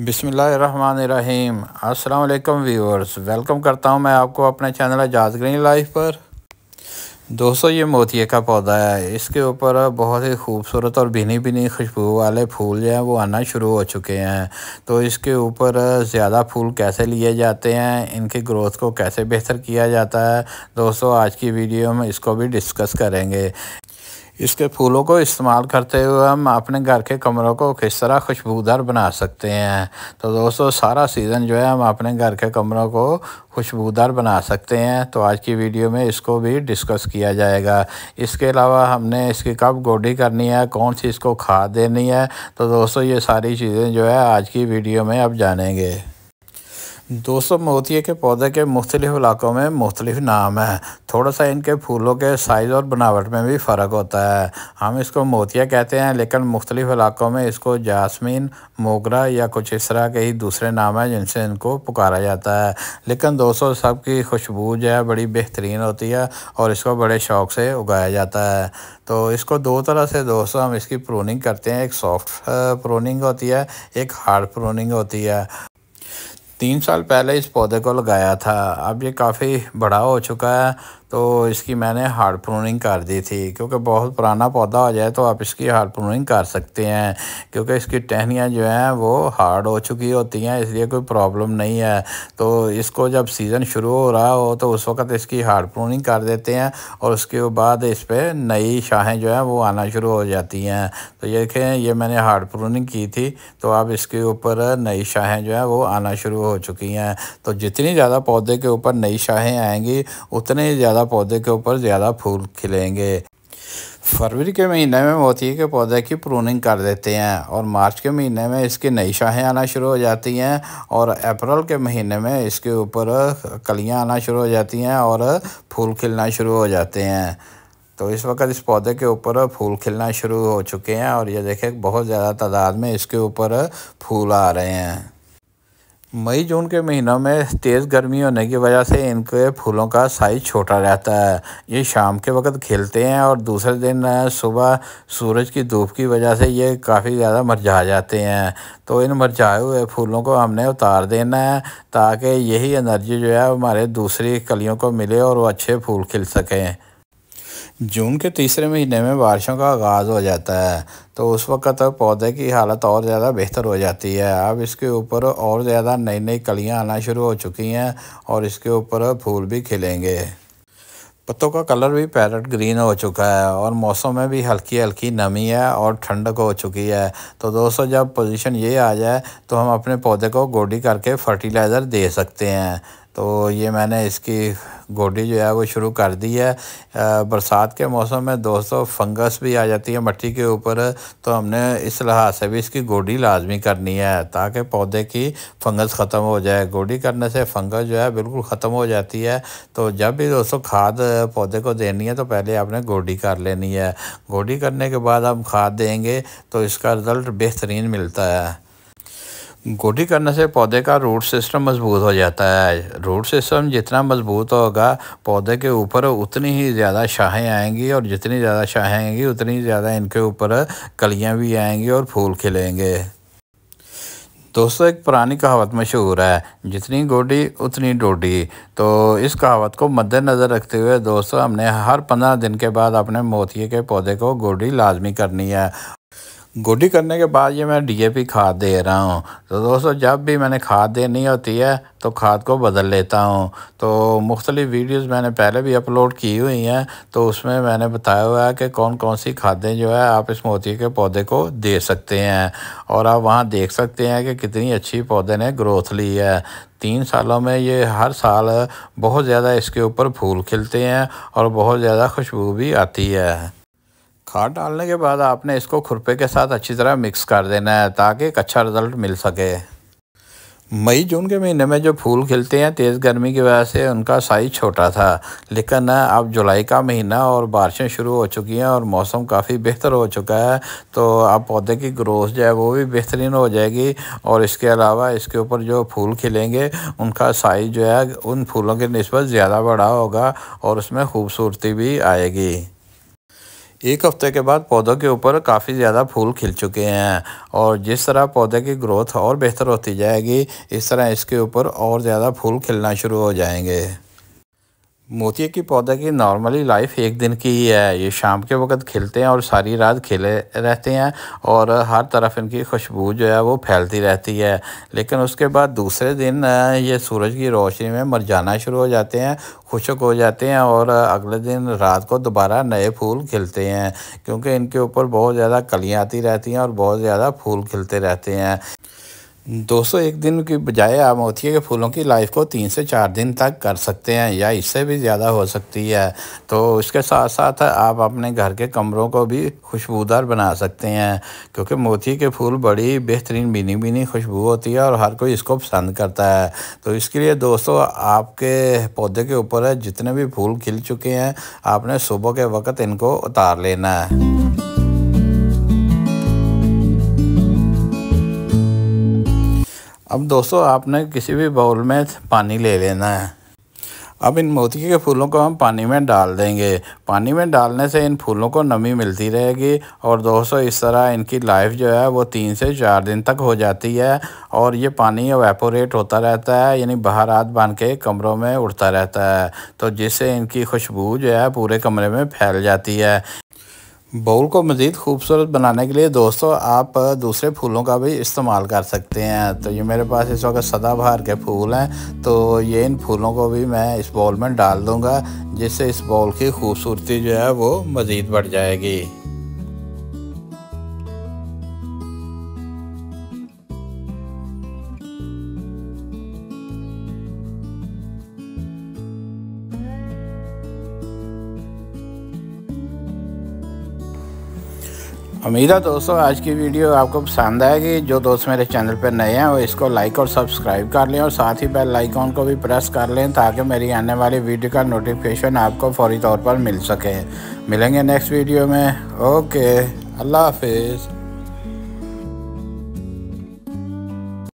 बिस्मिल्लाहिर्रहमानिर्रहीम। अस्सलाम वालेकुम व्यूअर्स, वेलकम करता हूं मैं आपको अपने चैनल एजाज ग्रीन लाइफ पर। दोस्तों, ये मोतिये का पौधा है। इसके ऊपर बहुत ही खूबसूरत और भीनी भीनी खुशबू वाले फूल जो हैं वो आना शुरू हो चुके हैं। तो इसके ऊपर ज़्यादा फूल कैसे लिए जाते हैं, इनकी ग्रोथ को कैसे बेहतर किया जाता है, दोस्तों आज की वीडियो में इसको भी डिस्कस करेंगे। इसके फूलों को इस्तेमाल करते हुए हम अपने घर के कमरों को किस तरह खुशबूदार बना सकते हैं। तो दोस्तों, सारा सीज़न जो है हम अपने घर के कमरों को खुशबूदार बना सकते हैं। तो आज की वीडियो में इसको भी डिस्कस किया जाएगा। इसके अलावा हमने इसकी कब गोडी करनी है, कौन सी इसको खाद देनी है, तो दोस्तों ये सारी चीज़ें जो है आज की वीडियो में अब जानेंगे। दोस्तों, मोतिये के पौधे के मुख्तलिफ़ इलाकों में मुख्तलिफ नाम हैं। थोड़ा सा इनके फूलों के साइज़ और बनावट में भी फ़र्क होता है। हम इसको मोतिया कहते हैं, लेकिन मुख्तलिफ इलाकों में इसको जासमीन, मोगरा या कुछ इस तरह के ही दूसरे नाम हैं जिनसे इनको पुकारा जाता है। लेकिन दोस्तों, सबकी खुशबू जो है बड़ी बेहतरीन होती है और इसको बड़े शौक़ से उगाया जाता है। तो इसको दो तरह से दोस्तों हम इसकी प्रूनिंग करते हैं। एक सॉफ्ट प्रूनिंग होती है, एक हार्ड प्रूनिंग होती है। 3 साल पहले इस पौधे को लगाया था, अब ये काफ़ी बड़ा हो चुका है। तो इसकी मैंने हार्ड प्रूनिंग कर दी थी, क्योंकि बहुत पुराना पौधा हो जाए तो आप इसकी हार्ड प्रूनिंग कर सकते हैं, क्योंकि इसकी टहनियाँ जो हैं वो हार्ड हो चुकी होती हैं, इसलिए कोई प्रॉब्लम नहीं है। तो इसको जब सीज़न शुरू हो रहा हो तो उस वक़्त इसकी हार्ड प्रूनिंग कर देते हैं और उसके बाद इस पर नई शाखें जो हैं वो आना शुरू हो जाती हैं। तो ये देखें, ये मैंने हार्ड प्रूनिंग की थी, तो अब इसके ऊपर नई शाखें जो हैं वो आना शुरू हो चुकी हैं। तो जितनी ज़्यादा पौधे के ऊपर नई शाखें आएंगी, उतने ज़्यादा पौधे के ऊपर ज़्यादा फूल खिलेंगे। फरवरी के महीने में मोतिये के पौधे की प्रूनिंग कर देते हैं और मार्च के महीने में इसकी नई शाखें आना शुरू हो जाती हैं और अप्रैल के महीने में इसके ऊपर कलियां आना शुरू हो जाती हैं और फूल खिलना शुरू हो जाते हैं। तो इस वक्त इस पौधे के ऊपर फूल खिलना शुरू हो चुके हैं और ये देखें, बहुत ज़्यादा तादाद में इसके ऊपर फूल आ रहे हैं। मई जून के महीनों में तेज़ गर्मी होने की वजह से इनके फूलों का साइज़ छोटा रहता है। ये शाम के वक्त खिलते हैं और दूसरे दिन सुबह सूरज की धूप की वजह से ये काफ़ी ज़्यादा मुरझा जाते हैं। तो इन मुरझाए हुए फूलों को हमने उतार देना है, ताकि यही एनर्जी जो है हमारे दूसरी कलियों को मिले और वो अच्छे फूल खिल सकें। जून के तीसरे महीने में बारिशों का आगाज़ हो जाता है, तो उस वक़्त पौधे की हालत और ज़्यादा बेहतर हो जाती है। अब इसके ऊपर और ज़्यादा नई नई कलियां आना शुरू हो चुकी हैं और इसके ऊपर फूल भी खिलेंगे। पत्तों का कलर भी पैरेट ग्रीन हो चुका है और मौसम में भी हल्की हल्की नमी है और ठंडक हो चुकी है। तो दोस्तों, जब पोजीशन ये आ जाए तो हम अपने पौधे को गोडी करके फर्टिलाइज़र दे सकते हैं। तो ये मैंने इसकी गोडी जो है वो शुरू कर दी है। बरसात के मौसम में दोस्तों फंगस भी आ जाती है मिट्टी के ऊपर, तो हमने इस लिहाज से भी इसकी गोडी लाजमी करनी है, ताकि पौधे की फंगस ख़त्म हो जाए। गोडी करने से फंगस जो है बिल्कुल ख़त्म हो जाती है। तो जब भी दोस्तों खाद पौधे को देनी है तो पहले आपने गोडी कर लेनी है। गोडी करने के बाद हम खाद देंगे तो इसका रिज़ल्ट बेहतरीन मिलता है। गोडी करने से पौधे का रूट सिस्टम मजबूत हो जाता है। रूट सिस्टम जितना मजबूत होगा, पौधे के ऊपर उतनी ही ज़्यादा शाखें आएंगी और जितनी ज़्यादा शाखें आएंगी उतनी ज़्यादा इनके ऊपर कलियां भी आएंगी और फूल खिलेंगे। दोस्तों, एक पुरानी कहावत मशहूर है, जितनी गोडी उतनी डोडी। तो इस कहावत को मद्देनज़र रखते हुए दोस्तों हमने हर 15 दिन के बाद अपने मोतिये के पौधे को गोडी लाजमी करनी है। गोडी करने के बाद ये मैं डीएपी खाद दे रहा हूँ। तो दोस्तों, जब भी मैंने खाद देनी होती है तो खाद को बदल लेता हूँ। तो मुख्तलिफ़ वीडियोस मैंने पहले भी अपलोड की हुई हैं, तो उसमें मैंने बताया हुआ है कि कौन कौन सी खादें जो है आप इस मोतिये के पौधे को दे सकते हैं। और आप वहाँ देख सकते हैं कि कितनी अच्छी पौधे ने ग्रोथ ली है। 3 सालों में ये हर साल बहुत ज़्यादा इसके ऊपर फूल खिलते हैं और बहुत ज़्यादा खुशबू भी आती है। खाद डालने के बाद आपने इसको खुरपे के साथ अच्छी तरह मिक्स कर देना है, ताकि एक अच्छा रिज़ल्ट मिल सके। मई जून के महीने में जो फूल खिलते हैं, तेज़ गर्मी की वजह से उनका साइज़ छोटा था, लेकिन अब जुलाई का महीना और बारिशें शुरू हो चुकी हैं और मौसम काफ़ी बेहतर हो चुका है। तो अब पौधे की ग्रोथ जो है वो भी बेहतरीन हो जाएगी और इसके अलावा इसके ऊपर जो फूल खिलेंगे उनका साइज़ जो है उन फूलों की निस्बत ज़्यादा बड़ा होगा और उसमें खूबसूरती भी आएगी। एक हफ्ते के बाद पौधों के ऊपर काफ़ी ज़्यादा फूल खिल चुके हैं और जिस तरह पौधे की ग्रोथ और बेहतर होती जाएगी, इस तरह इसके ऊपर और ज़्यादा फूल खिलना शुरू हो जाएंगे। मोतिये की पौधे की नॉर्मली लाइफ एक दिन की ही है। ये शाम के वक्त खिलते हैं और सारी रात खिले रहते हैं और हर तरफ इनकी खुशबू जो है वो फैलती रहती है। लेकिन उसके बाद दूसरे दिन ये सूरज की रोशनी में मुरझाना शुरू हो जाते हैं, खुश्क हो जाते हैं और अगले दिन रात को दोबारा नए फूल खिलते हैं, क्योंकि इनके ऊपर बहुत ज़्यादा कलियाँ आती रहती हैं और बहुत ज़्यादा फूल खिलते रहते हैं। दोस्तों, एक दिन की बजाय आप मोतिये के फूलों की लाइफ को 3 से 4 दिन तक कर सकते हैं या इससे भी ज़्यादा हो सकती है। तो इसके साथ साथ आप अपने घर के कमरों को भी खुशबूदार बना सकते हैं, क्योंकि मोतिये के फूल बड़ी बेहतरीन भीनी भीनी खुशबू होती है और हर कोई इसको पसंद करता है। तो इसके लिए दोस्तों, आपके पौधे के ऊपर जितने भी फूल खिल चुके हैं, आपने सुबह के वक्त इनको उतार लेना है। अब दोस्तों, आपने किसी भी बाउल में पानी ले लेना है। अब इन मोतिये के फूलों को हम पानी में डाल देंगे। पानी में डालने से इन फूलों को नमी मिलती रहेगी और दोस्तों, इस तरह इनकी लाइफ जो है वो 3 से 4 दिन तक हो जाती है और ये पानी एवेपोरेट होता रहता है, यानी बहारात बन के कमरों में उड़ता रहता है, तो जिससे इनकी खुशबू जो है पूरे कमरे में फैल जाती है। बाउल को मज़ीद खूबसूरत बनाने के लिए दोस्तों, आप दूसरे फूलों का भी इस्तेमाल कर सकते हैं। तो ये मेरे पास इस वक्त सदाबहार के फूल हैं, तो ये इन फूलों को भी मैं इस बाउल में डाल दूंगा, जिससे इस बाउल की खूबसूरती जो है वो मज़ीद बढ़ जाएगी। उम्मीद है दोस्तों, आज की वीडियो आपको पसंद आएगी। जो दोस्त मेरे चैनल पर नए हैं वो इसको लाइक और सब्सक्राइब कर लें और साथ ही बेल आइकॉन को भी प्रेस कर लें, ताकि मेरी आने वाली वीडियो का नोटिफिकेशन आपको फौरी तौर पर मिल सके। मिलेंगे नेक्स्ट वीडियो में। ओके, अल्लाह हाफिज़।